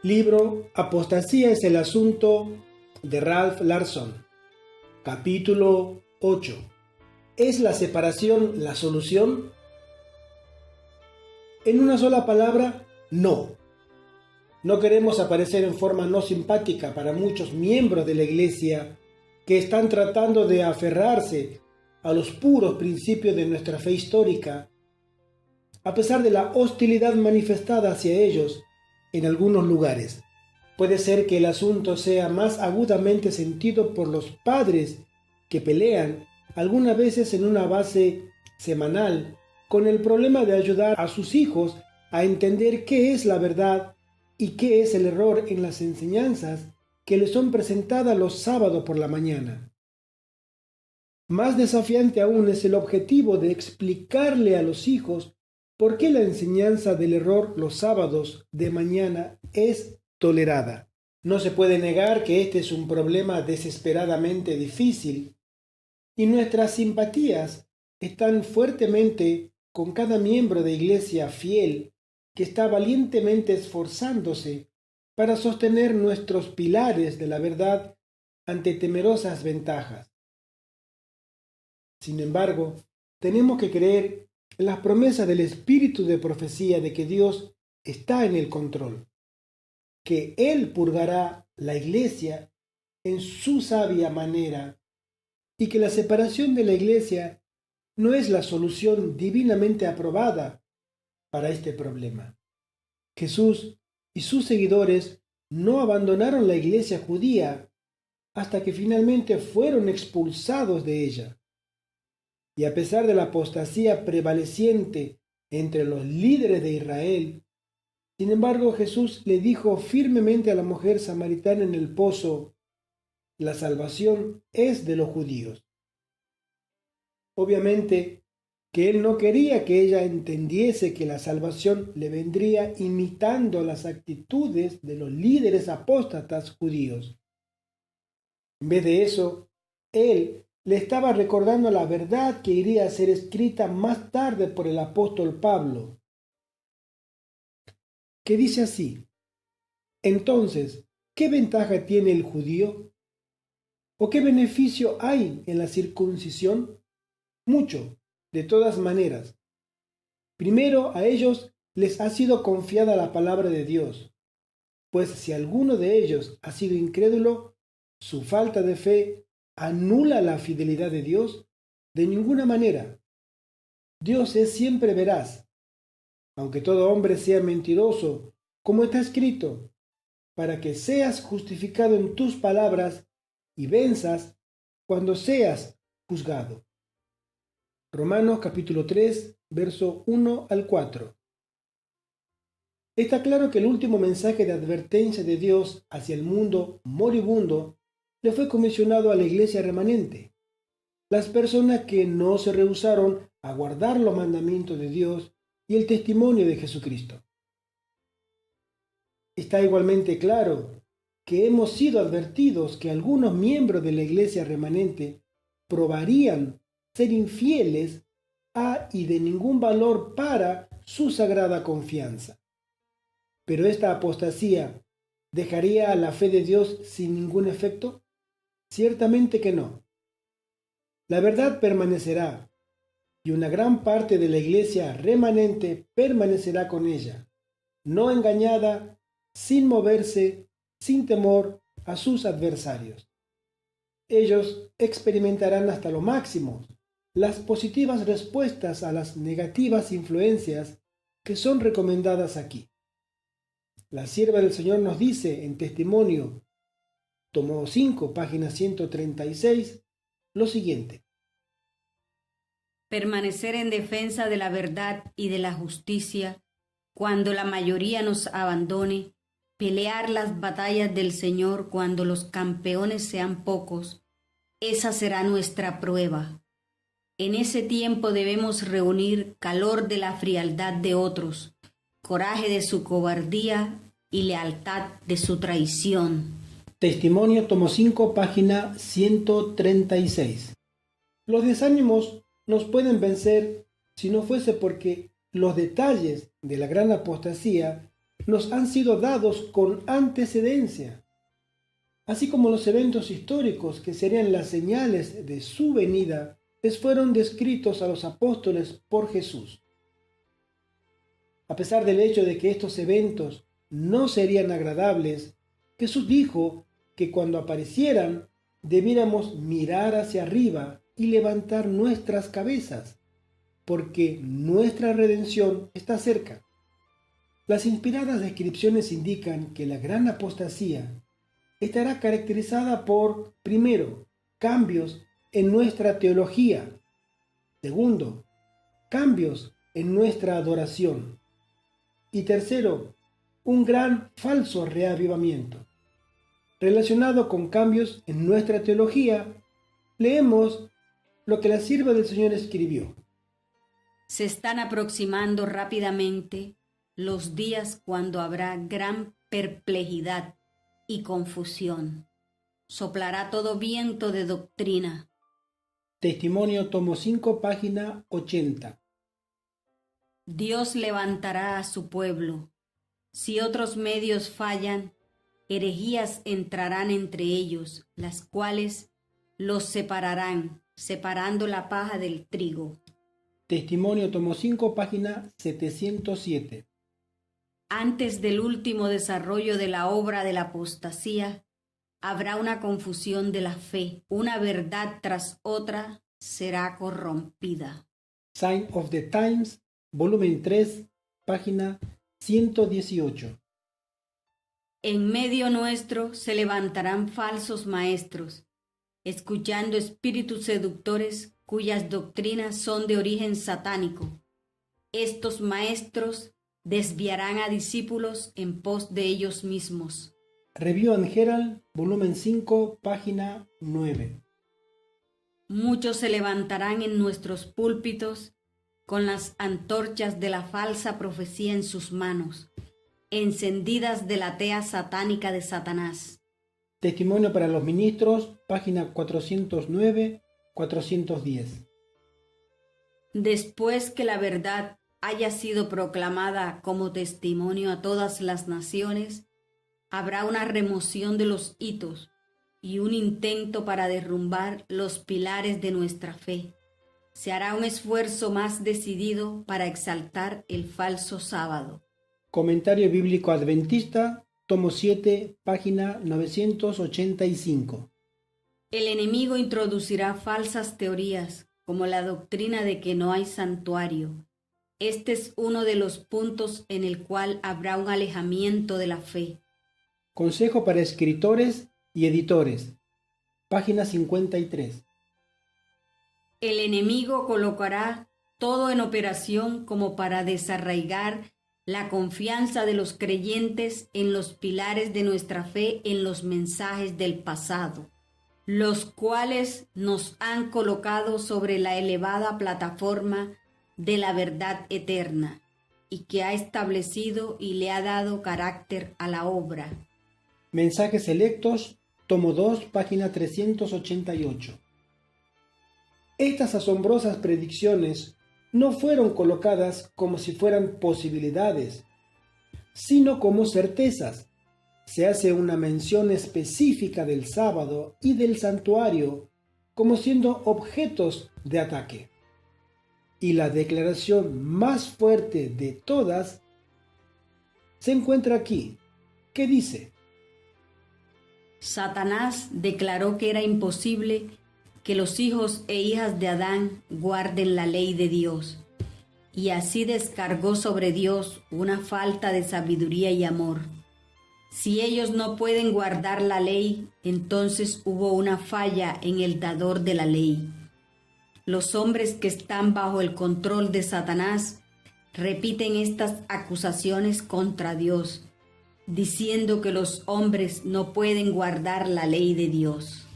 Libro Apostasía es el asunto de Ralph Larson. Capítulo 8. ¿Es la separación la solución? En una sola palabra, no. No queremos aparecer en forma no simpática para muchos miembros de la Iglesia que están tratando de aferrarse a los puros principios de nuestra fe histórica, a pesar de la hostilidad manifestada hacia ellos en algunos lugares. Puede ser que el asunto sea más agudamente sentido por los padres que pelean, algunas veces en una base semanal, con el problema de ayudar a sus hijos a entender qué es la verdad y qué es el error en las enseñanzas que les son presentadas los sábados por la mañana. Más desafiante aún es el objetivo de explicarle a los hijos por qué la enseñanza del error los sábados de mañana es tolerada. No se puede negar que este es un problema desesperadamente difícil y nuestras simpatías están fuertemente con cada miembro de iglesia fiel que está valientemente esforzándose para sostener nuestros pilares de la verdad ante temerosas ventajas. Sin embargo, tenemos que creer en las promesas del espíritu de profecía de que Dios está en el control, que Él purgará la iglesia en su sabia manera y que la separación de la iglesia no es la solución divinamente aprobada para este problema. Jesús y sus seguidores no abandonaron la iglesia judía hasta que finalmente fueron expulsados de ella. Y a pesar de la apostasía prevaleciente entre los líderes de Israel, sin embargo Jesús le dijo firmemente a la mujer samaritana en el pozo: la salvación es de los judíos. Obviamente que él no quería que ella entendiese que la salvación le vendría imitando las actitudes de los líderes apóstatas judíos. En vez de eso, él le estaba recordando la verdad que iría a ser escrita más tarde por el apóstol Pablo, que dice así: entonces, ¿qué ventaja tiene el judío? ¿O qué beneficio hay en la circuncisión? Mucho, de todas maneras. Primero, a ellos les ha sido confiada la palabra de Dios, pues si alguno de ellos ha sido incrédulo, su falta de fe anula la fidelidad de Dios. De ninguna manera. Dios es siempre veraz, aunque todo hombre sea mentiroso, como está escrito, para que seas justificado en tus palabras y venzas cuando seas juzgado. Romanos capítulo 3, verso 1 al 4. Está claro que el último mensaje de advertencia de Dios hacia el mundo moribundo le fue comisionado a la iglesia remanente, las personas que no se rehusaron a guardar los mandamientos de Dios y el testimonio de Jesucristo. Está igualmente claro que hemos sido advertidos que algunos miembros de la iglesia remanente probarían ser infieles a y de ningún valor para su sagrada confianza. Pero esta apostasía ¿dejaría a la fe de Dios sin ningún efecto? Ciertamente que no. La verdad permanecerá, y una gran parte de la iglesia remanente permanecerá con ella, no engañada, sin moverse, sin temor a sus adversarios. Ellos experimentarán hasta lo máximo las positivas respuestas a las negativas influencias que son recomendadas aquí. La sierva del Señor nos dice en Testimonio, tomo 5, página 136, lo siguiente: permanecer en defensa de la verdad y de la justicia cuando la mayoría nos abandone, pelear las batallas del Señor cuando los campeones sean pocos, esa será nuestra prueba. En ese tiempo debemos reunir calor de la frialdad de otros, coraje de su cobardía y lealtad de su traición. Testimonio, tomo 5, página 136. Los desánimos nos pueden vencer si no fuese porque los detalles de la gran apostasía nos han sido dados con antecedencia, así como los eventos históricos que serían las señales de su venida les fueron descritos a los apóstoles por Jesús. A pesar del hecho de que estos eventos no serían agradables, Jesús dijo que cuando aparecieran debiéramos mirar hacia arriba y levantar nuestras cabezas, porque nuestra redención está cerca. Las inspiradas descripciones indican que la gran apostasía estará caracterizada por, primero, cambios en nuestra teología, segundo, cambios en nuestra adoración y tercero, un gran falso reavivamiento. Relacionado con cambios en nuestra teología, leemos lo que la sierva del Señor escribió. Se están aproximando rápidamente los días cuando habrá gran perplejidad y confusión. Soplará todo viento de doctrina. Testimonio, tomo 5, página 80. Dios levantará a su pueblo. Si otros medios fallan, herejías entrarán entre ellos, las cuales los separarán, separando la paja del trigo. Testimonio, tomo 5, página 707. Antes del último desarrollo de la obra de la apostasía, habrá una confusión de la fe, una verdad tras otra será corrompida. Sign of the Times, volumen 3, página 118. En medio nuestro se levantarán falsos maestros, escuchando espíritus seductores cuyas doctrinas son de origen satánico. Estos maestros desviarán a discípulos en pos de ellos mismos. Review and Herald, volumen 5, página 9. Muchos se levantarán en nuestros púlpitos con las antorchas de la falsa profecía en sus manos, encendidas de la tea satánica de Satanás. Testimonio para los ministros, página 409-410. Después que la verdad haya sido proclamada como testimonio a todas las naciones, habrá una remoción de los hitos y un intento para derrumbar los pilares de nuestra fe. Se hará un esfuerzo más decidido para exaltar el falso sábado. Comentario Bíblico Adventista, tomo 7, página 985. El enemigo introducirá falsas teorías, como la doctrina de que no hay santuario. Este es uno de los puntos en el cual habrá un alejamiento de la fe. Consejo para escritores y editores, página 53. El enemigo colocará todo en operación como para desarraigar la confianza de los creyentes en los pilares de nuestra fe, en los mensajes del pasado, los cuales nos han colocado sobre la elevada plataforma de la verdad eterna y que ha establecido y le ha dado carácter a la obra. Mensajes selectos, tomo 2, página 388. Estas asombrosas predicciones no fueron colocadas como si fueran posibilidades, sino como certezas. Se hace una mención específica del sábado y del santuario como siendo objetos de ataque. Y la declaración más fuerte de todas se encuentra aquí, que dice: Satanás declaró que era imposible que los hijos e hijas de Adán guarden la ley de Dios, y así descargó sobre Dios una falta de sabiduría y amor. Si ellos no pueden guardar la ley, entonces hubo una falla en el dador de la ley. Los hombres que están bajo el control de Satanás repiten estas acusaciones contra Dios, diciendo que los hombres no pueden guardar la ley de Dios.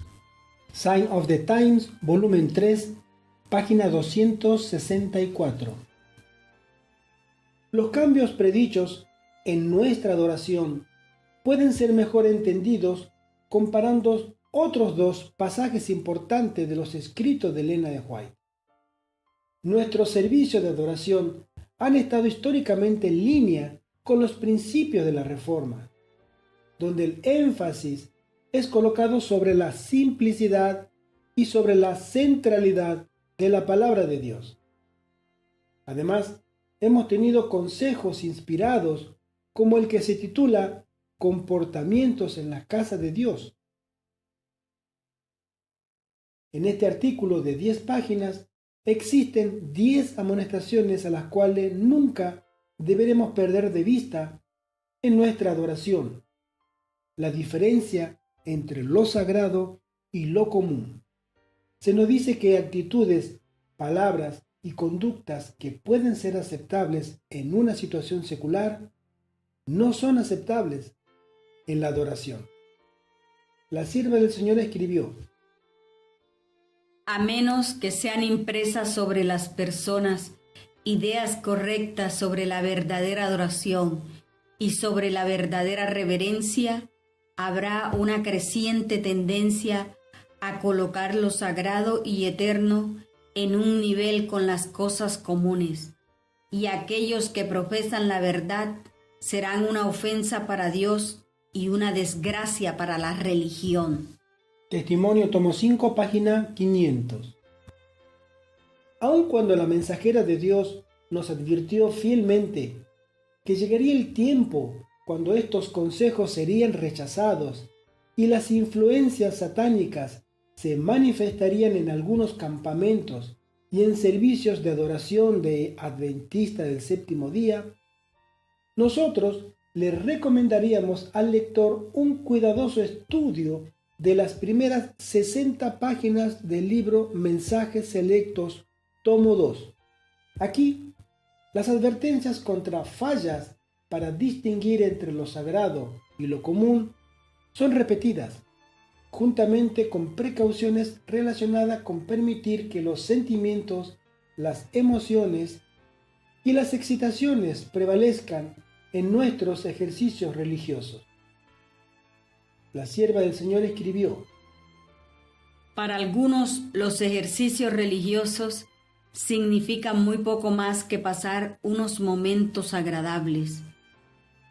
Sign of the Times, volumen 3, página 264. Los cambios predichos en nuestra adoración pueden ser mejor entendidos comparando otros dos pasajes importantes de los escritos de Elena de White. Nuestros servicios de adoración han estado históricamente en línea con los principios de la Reforma, donde el énfasis es colocado sobre la simplicidad y sobre la centralidad de la palabra de Dios. Además, hemos tenido consejos inspirados como el que se titula Comportamientos en la casa de Dios. En este artículo de 10 páginas existen 10 amonestaciones a las cuales nunca deberemos perder de vista en nuestra adoración, la diferencia entre lo sagrado y lo común. Se nos dice que actitudes, palabras y conductas que pueden ser aceptables en una situación secular no son aceptables en la adoración. La sierva del Señor escribió: a menos que sean impresas sobre las personas ideas correctas sobre la verdadera adoración y sobre la verdadera reverencia, habrá una creciente tendencia a colocar lo sagrado y eterno en un nivel con las cosas comunes, y aquellos que profesan la verdad serán una ofensa para Dios y una desgracia para la religión. Testimonio, tomo 5, página 500. Aun cuando la mensajera de Dios nos advirtió fielmente que llegaría el tiempo cuando estos consejos serían rechazados y las influencias satánicas se manifestarían en algunos campamentos y en servicios de adoración de Adventista del Séptimo Día, nosotros le recomendaríamos al lector un cuidadoso estudio de las primeras 60 páginas del libro Mensajes Selectos, tomo 2. Aquí, las advertencias contra fallas para distinguir entre lo sagrado y lo común son repetidas, juntamente con precauciones relacionadas con permitir que los sentimientos, las emociones y las excitaciones prevalezcan en nuestros ejercicios religiosos. La sierva del Señor escribió: para algunos, los ejercicios religiosos significan muy poco más que pasar unos momentos agradables.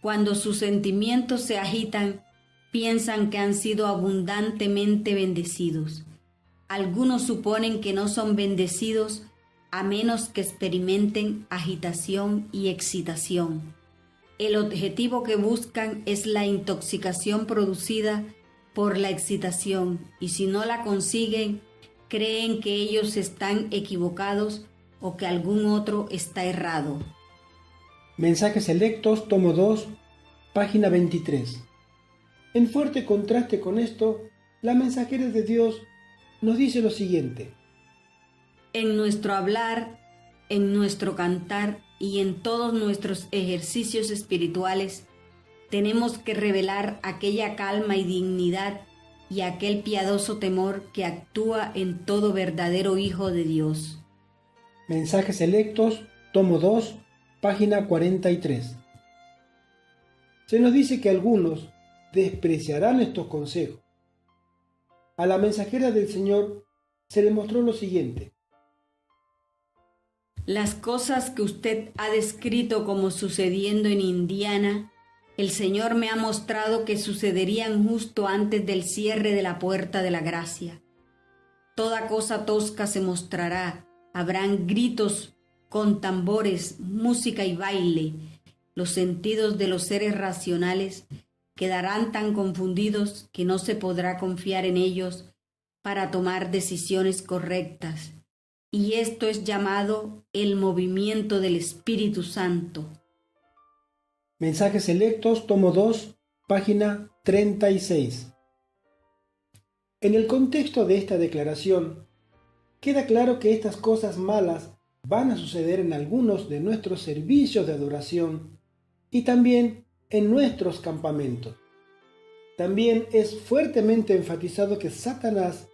Cuando sus sentimientos se agitan, piensan que han sido abundantemente bendecidos. Algunos suponen que no son bendecidos a menos que experimenten agitación y excitación. El objetivo que buscan es la intoxicación producida por la excitación, y si no la consiguen, creen que ellos están equivocados o que algún otro está errado. Mensajes Selectos, tomo 2, página 23. En fuerte contraste con esto, la mensajera de Dios nos dice lo siguiente: en nuestro hablar, en nuestro cantar y en todos nuestros ejercicios espirituales, tenemos que revelar aquella calma y dignidad y aquel piadoso temor que actúa en todo verdadero hijo de Dios. Mensajes Selectos, tomo 2, página 43. Se nos dice que algunos despreciarán estos consejos. A la mensajera del Señor se le mostró lo siguiente: las cosas que usted ha descrito como sucediendo en Indiana, el Señor me ha mostrado que sucederían justo antes del cierre de la puerta de la gracia. Toda cosa tosca se mostrará, habrán gritos con tambores, música y baile. Los sentidos de los seres racionales quedarán tan confundidos que no se podrá confiar en ellos para tomar decisiones correctas. Y esto es llamado el movimiento del Espíritu Santo. Mensajes Selectos, tomo 2, página 36. En el contexto de esta declaración, queda claro que estas cosas malas van a suceder en algunos de nuestros servicios de adoración y también en nuestros campamentos. También es fuertemente enfatizado que Satanás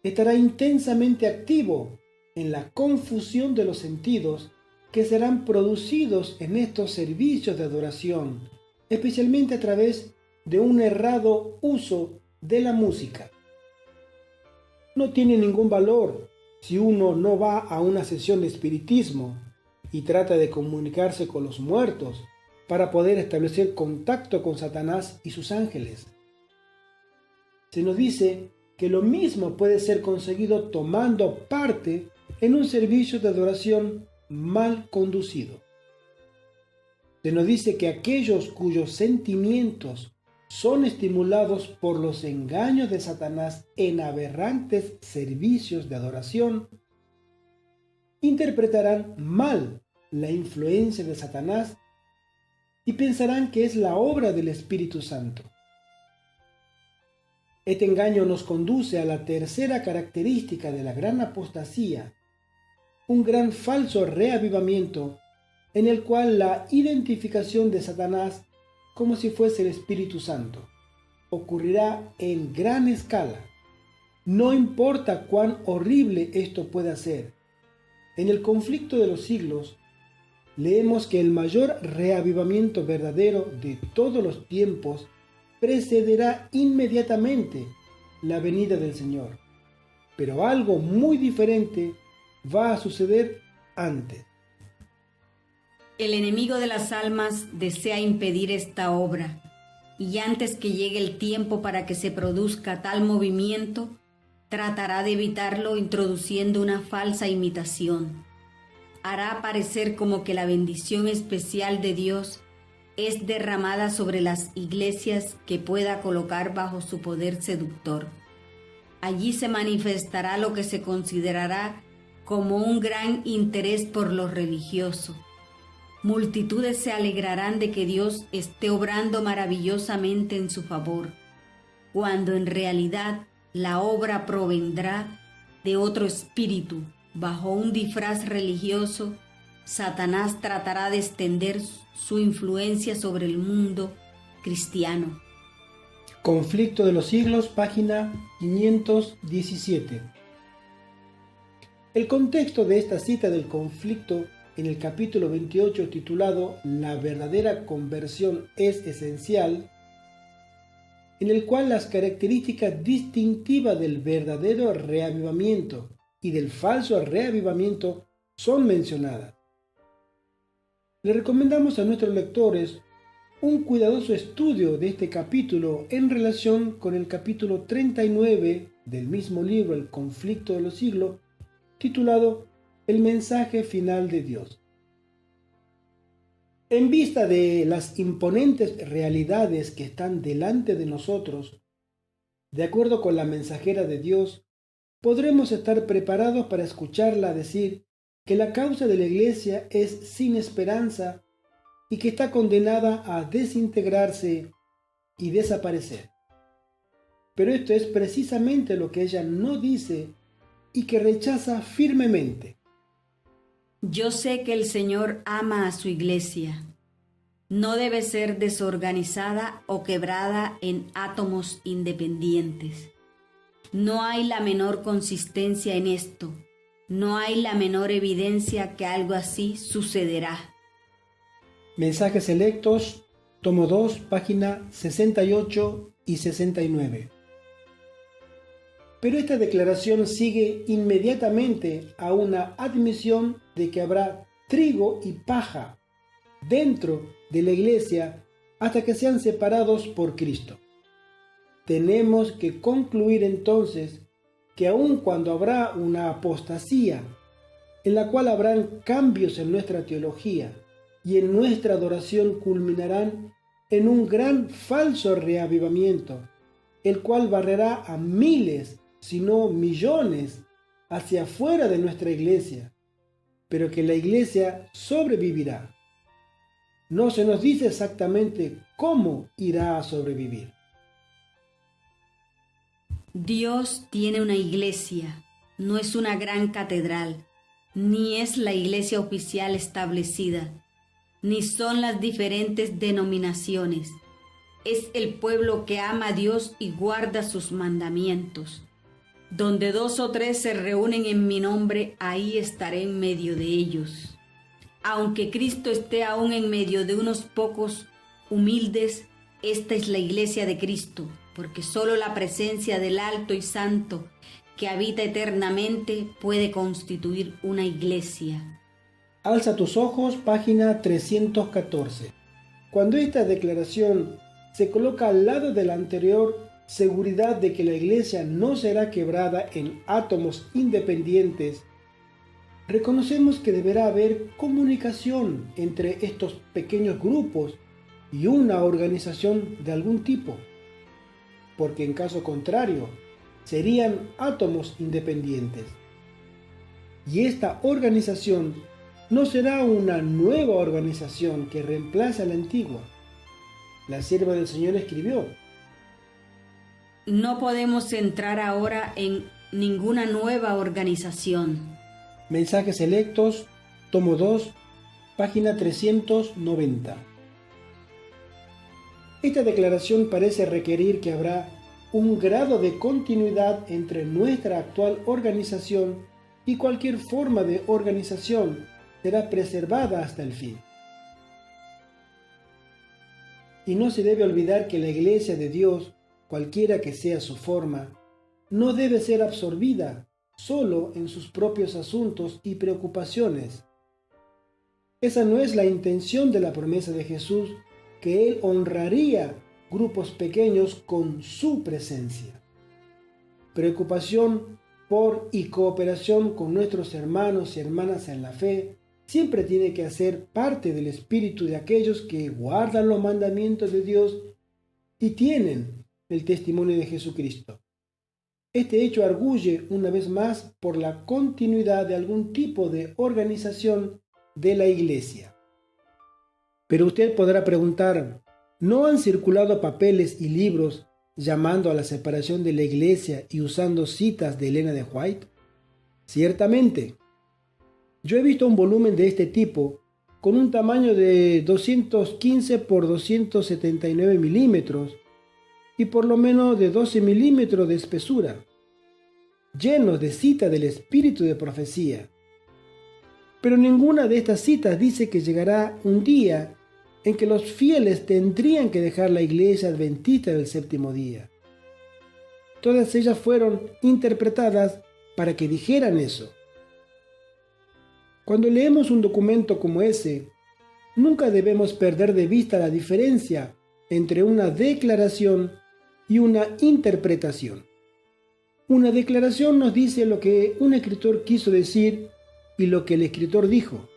estará intensamente activo en la confusión de los sentidos que serán producidos en estos servicios de adoración, especialmente a través de un errado uso de la música. No tiene ningún valor si uno no va a una sesión de espiritismo y trata de comunicarse con los muertos para poder establecer contacto con Satanás y sus ángeles. Se nos dice que lo mismo puede ser conseguido tomando parte en un servicio de adoración mal conducido. Se nos dice que aquellos cuyos sentimientos son estimulados por los engaños de Satanás en aberrantes servicios de adoración, interpretarán mal la influencia de Satanás y pensarán que es la obra del Espíritu Santo. Este engaño nos conduce a la tercera característica de la gran apostasía, un gran falso reavivamiento en el cual la identificación de Satanás como si fuese el Espíritu Santo ocurrirá en gran escala. No importa cuán horrible esto pueda ser. En el conflicto de los siglos, leemos que el mayor reavivamiento verdadero de todos los tiempos precederá inmediatamente la venida del Señor. Pero algo muy diferente va a suceder antes. El enemigo de las almas desea impedir esta obra, y antes que llegue el tiempo para que se produzca tal movimiento, tratará de evitarlo introduciendo una falsa imitación. Hará parecer como que la bendición especial de Dios es derramada sobre las iglesias que pueda colocar bajo su poder seductor. Allí se manifestará lo que se considerará como un gran interés por lo religioso. Multitudes se alegrarán de que Dios esté obrando maravillosamente en su favor, cuando en realidad la obra provendrá de otro espíritu. Bajo un disfraz religioso, Satanás tratará de extender su influencia sobre el mundo cristiano. Conflicto de los siglos, página 517. El contexto de esta cita del conflicto en el capítulo 28 titulado La verdadera conversión es esencial, en el cual las características distintivas del verdadero reavivamiento y del falso reavivamiento son mencionadas. Le recomendamos a nuestros lectores un cuidadoso estudio de este capítulo en relación con el capítulo 39 del mismo libro, El conflicto de los siglos, titulado El mensaje final de Dios. En vista de las imponentes realidades que están delante de nosotros, de acuerdo con la mensajera de Dios, podremos estar preparados para escucharla decir que la causa de la Iglesia es sin esperanza y que está condenada a desintegrarse y desaparecer. Pero esto es precisamente lo que ella no dice y que rechaza firmemente. Yo sé que el Señor ama a su iglesia. No debe ser desorganizada o quebrada en átomos independientes. No hay la menor consistencia en esto. No hay la menor evidencia que algo así sucederá. Mensajes selectos, tomo 2, página 68 y 69. Pero esta declaración sigue inmediatamente a una admisión de que habrá trigo y paja dentro de la iglesia hasta que sean separados por Cristo. Tenemos que concluir entonces que aun cuando habrá una apostasía, en la cual habrán cambios en nuestra teología y en nuestra adoración culminarán en un gran falso reavivamiento, el cual barrerá a miles, si no millones, hacia afuera de nuestra iglesia, pero que la iglesia sobrevivirá. No se nos dice exactamente cómo irá a sobrevivir. Dios tiene una iglesia, no es una gran catedral, ni es la iglesia oficial establecida, ni son las diferentes denominaciones. Es el pueblo que ama a Dios y guarda sus mandamientos. Donde 2 o 3 se reúnen en mi nombre, ahí estaré en medio de ellos. Aunque Cristo esté aún en medio de unos pocos humildes, esta es la iglesia de Cristo, porque solo la presencia del Alto y Santo, que habita eternamente, puede constituir una iglesia. Alza tus ojos, página 314. Cuando esta declaración se coloca al lado de la anterior seguridad de que la Iglesia no será quebrada en átomos independientes, reconocemos que deberá haber comunicación entre estos pequeños grupos y una organización de algún tipo, porque en caso contrario serían átomos independientes. Y esta organización no será una nueva organización que reemplace a la antigua. La sierva del Señor escribió: no podemos entrar ahora en ninguna nueva organización. Mensajes Selectos, tomo 2, página 390. Esta declaración parece requerir que habrá un grado de continuidad entre nuestra actual organización y cualquier forma de organización será preservada hasta el fin. Y no se debe olvidar que la Iglesia de Dios, cualquiera que sea su forma, no debe ser absorbida solo en sus propios asuntos y preocupaciones. Esa no es la intención de la promesa de Jesús, que Él honraría grupos pequeños con su presencia. Preocupación por y cooperación con nuestros hermanos y hermanas en la fe siempre tiene que hacer parte del espíritu de aquellos que guardan los mandamientos de Dios y tienen el testimonio de Jesucristo. Este hecho arguye una vez más por la continuidad de algún tipo de organización de la Iglesia. Pero usted podrá preguntar, ¿no han circulado papeles y libros llamando a la separación de la Iglesia y usando citas de Elena de White? Ciertamente. Yo he visto un volumen de este tipo con un tamaño de 215 por 279 milímetros y por lo menos de 12 milímetros de espesura, llenos de citas del espíritu de profecía. Pero ninguna de estas citas dice que llegará un día en que los fieles tendrían que dejar la Iglesia Adventista del séptimo día. Todas ellas fueron interpretadas para que dijeran eso. Cuando leemos un documento como ese, nunca debemos perder de vista la diferencia entre una declaración y una interpretación. Una declaración nos dice lo que un escritor quiso decir y lo que el escritor dijo.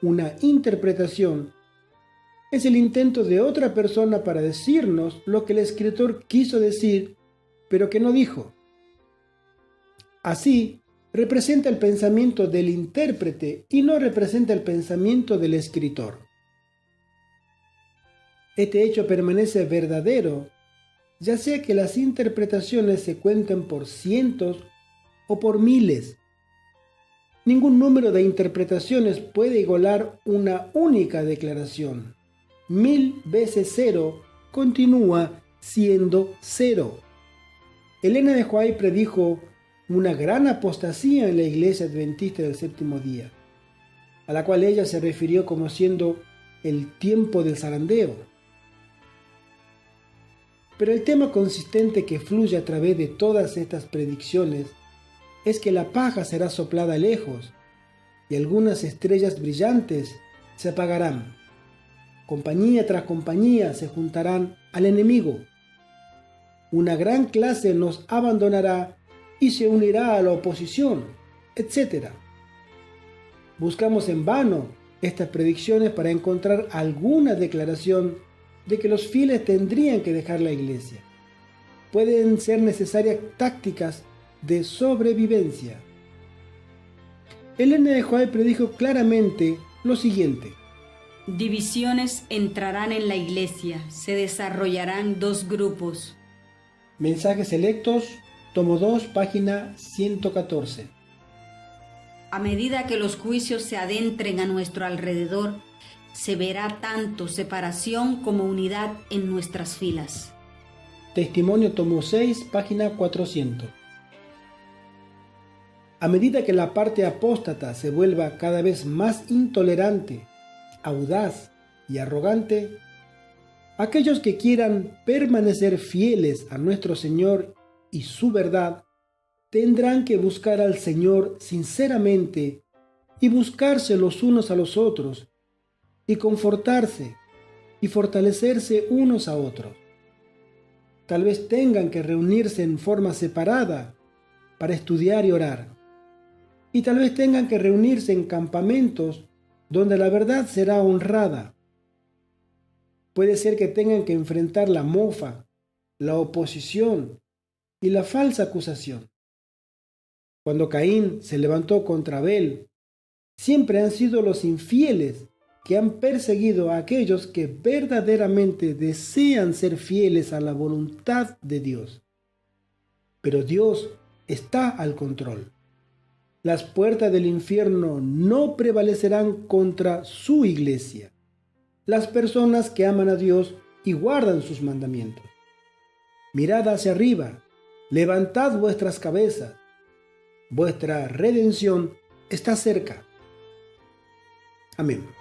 Una interpretación es el intento de otra persona para decirnos lo que el escritor quiso decir, pero que no dijo. Así, representa el pensamiento del intérprete y no representa el pensamiento del escritor. Este hecho permanece verdadero, ya sea que las interpretaciones se cuenten por cientos o por miles. Ningún número de interpretaciones puede igualar una única declaración. 1000 veces 0 continúa siendo 0. Elena de White predijo una gran apostasía en la Iglesia Adventista del séptimo día, a la cual ella se refirió como siendo el tiempo del zarandeo. Pero el tema consistente que fluye a través de todas estas predicciones es que la paja será soplada lejos y algunas estrellas brillantes se apagarán. Compañía tras compañía se juntarán al enemigo. Una gran clase nos abandonará y se unirá a la oposición, etc. Buscamos en vano estas predicciones para encontrar alguna declaración de que los fieles tendrían que dejar la Iglesia. Pueden ser necesarias tácticas de sobrevivencia. Elena de White predijo claramente lo siguiente: divisiones entrarán en la Iglesia, se desarrollarán dos grupos. Mensajes Selectos, tomo 2, página 114. A medida que los juicios se adentren a nuestro alrededor, se verá tanto separación como unidad en nuestras filas. Testimonio tomo 6, página 400. A medida que la parte apóstata se vuelva cada vez más intolerante, audaz y arrogante, aquellos que quieran permanecer fieles a nuestro Señor y su verdad tendrán que buscar al Señor sinceramente y buscarse los unos a los otros y confortarse, y fortalecerse unos a otros. Tal vez tengan que reunirse en forma separada para estudiar y orar. Y tal vez tengan que reunirse en campamentos donde la verdad será honrada. Puede ser que tengan que enfrentar la mofa, la oposición y la falsa acusación. Cuando Caín se levantó contra Abel, siempre han sido los infieles que han perseguido a aquellos que verdaderamente desean ser fieles a la voluntad de Dios. Pero Dios está al control. Las puertas del infierno no prevalecerán contra su iglesia, las personas que aman a Dios y guardan sus mandamientos. Mirad hacia arriba, levantad vuestras cabezas, vuestra redención está cerca. Amén.